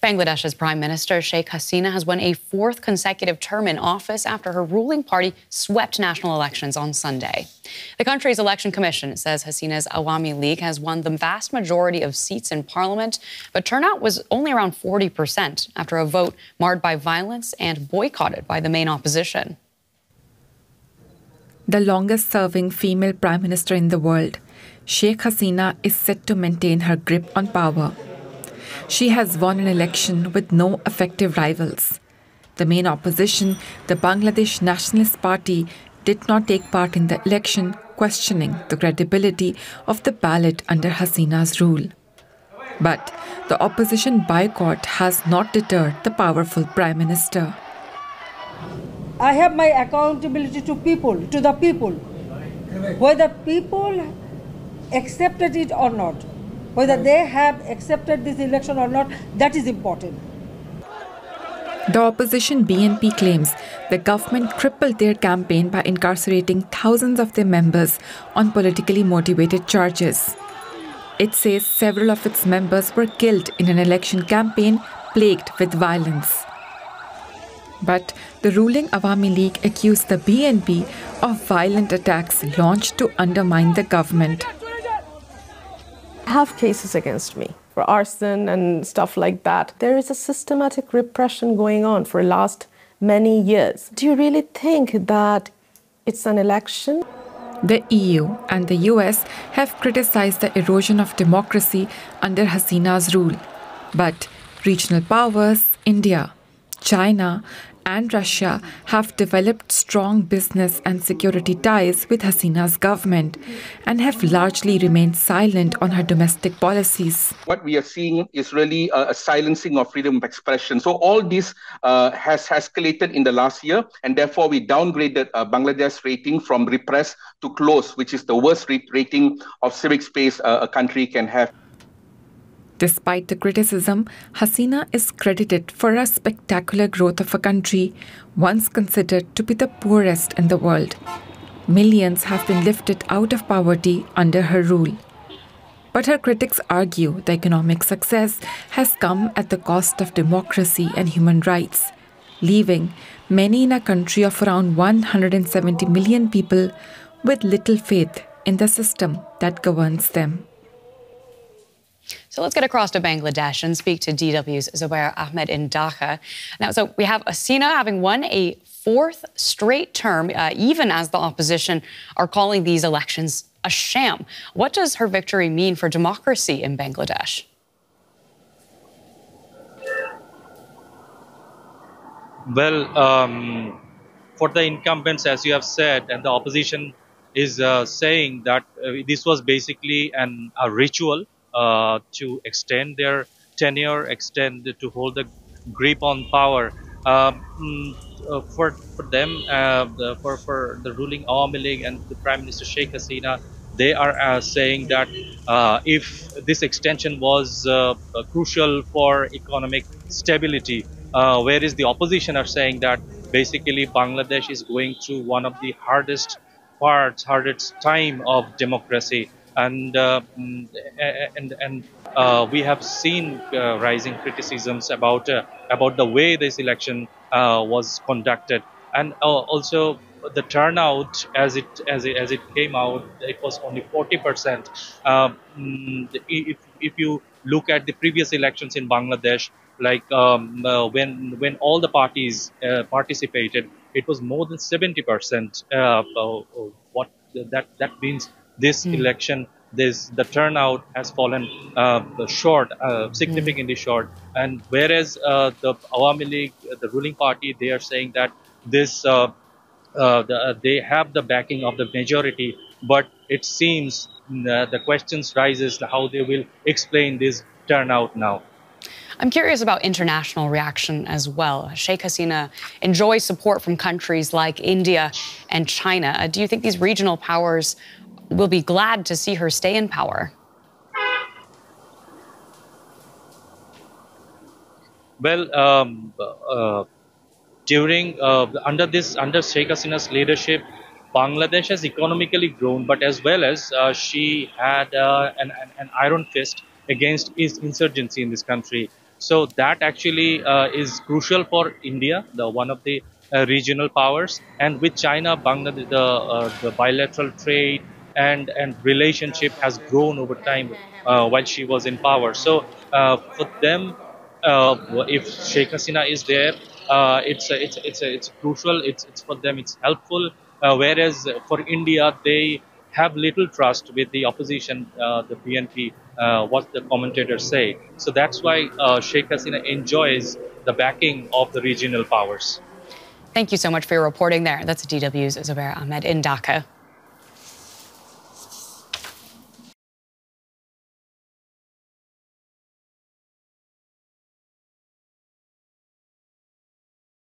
Bangladesh's Prime Minister Sheikh Hasina has won a fourth consecutive term in office after her ruling party swept national elections on Sunday. The country's election commission says Hasina's Awami League has won the vast majority of seats in parliament, but turnout was only around 40% after a vote marred by violence and boycotted by the main opposition. The longest-serving female prime minister in the world, Sheikh Hasina is set to maintain her grip on power. She has won an election with no effective rivals. The main opposition, the Bangladesh Nationalist Party, did not take part in the election, questioning the credibility of the ballot under Hasina's rule. But the opposition boycott has not deterred the powerful prime minister. I have my accountability to people, to the people. Whether people accepted it or not, whether they have accepted this election or not, that is important. The opposition BNP claims the government crippled their campaign by incarcerating thousands of their members on politically motivated charges. It says several of its members were killed in an election campaign plagued with violence. But the ruling Awami League accused the BNP of violent attacks launched to undermine the government. I have cases against me for arson and stuff like that. There is a systematic repression going on for the last many years. Do you really think that it's an election? The EU and the US have criticized the erosion of democracy under Hasina's rule. But regional powers, India, China, and Russia have developed strong business and security ties with Hasina's government and have largely remained silent on her domestic policies. What we are seeing is really a silencing of freedom of expression. So all this has escalated in the last year, and therefore we downgraded Bangladesh's rating from repressed to close, which is the worst rating of civic space a country can have. Despite the criticism, Hasina is credited for a spectacular growth of a country once considered to be the poorest in the world. Millions have been lifted out of poverty under her rule. But her critics argue the economic success has come at the cost of democracy and human rights, leaving many in a country of around 170 million people with little faith in the system that governs them. So let's get across to Bangladesh and speak to DW's Zubair Ahmed in Dhaka. Now, so we have Hasina having won a fourth straight term, even as the opposition are calling these elections a sham. What does her victory mean for democracy in Bangladesh? Well, for the incumbents, as you have said, and the opposition is saying that this was basically a ritual to extend their tenure, to hold the grip on power. For them, for the ruling Awami League and the Prime Minister Sheikh Hasina, they are saying that if this extension was crucial for economic stability, whereas the opposition are saying that basically Bangladesh is going through one of the hardest time of democracy. And we have seen rising criticisms about the way this election was conducted, and also the turnout as it came out, it was only 40%. If you look at the previous elections in Bangladesh, like when all the parties participated, it was more than 70%. What that means. This election, the turnout has fallen short, significantly short. And whereas the Awami League, the ruling party, they are saying that this they have the backing of the majority, but it seems the questions rises how they will explain this turnout now. I'm curious about international reaction as well. Sheikh Hasina enjoys support from countries like India and China. Do you think these regional powers will be glad to see her stay in power? Well, under Sheikh Hasina's leadership, Bangladesh has economically grown, but as well as she had an iron fist against insurgency in this country. So that actually is crucial for India, the one of the regional powers, and with China, Bangladesh, the bilateral trade and relationship has grown over time while she was in power. So for them, if Sheikh Hasina is there, it's crucial. It's for them. It's helpful. Whereas for India, they have little trust with the opposition, the BNP, what the commentators say. So that's why Sheikh Hasina enjoys the backing of the regional powers. Thank you so much for your reporting there. That's DW's Zubair Ahmed in Dhaka.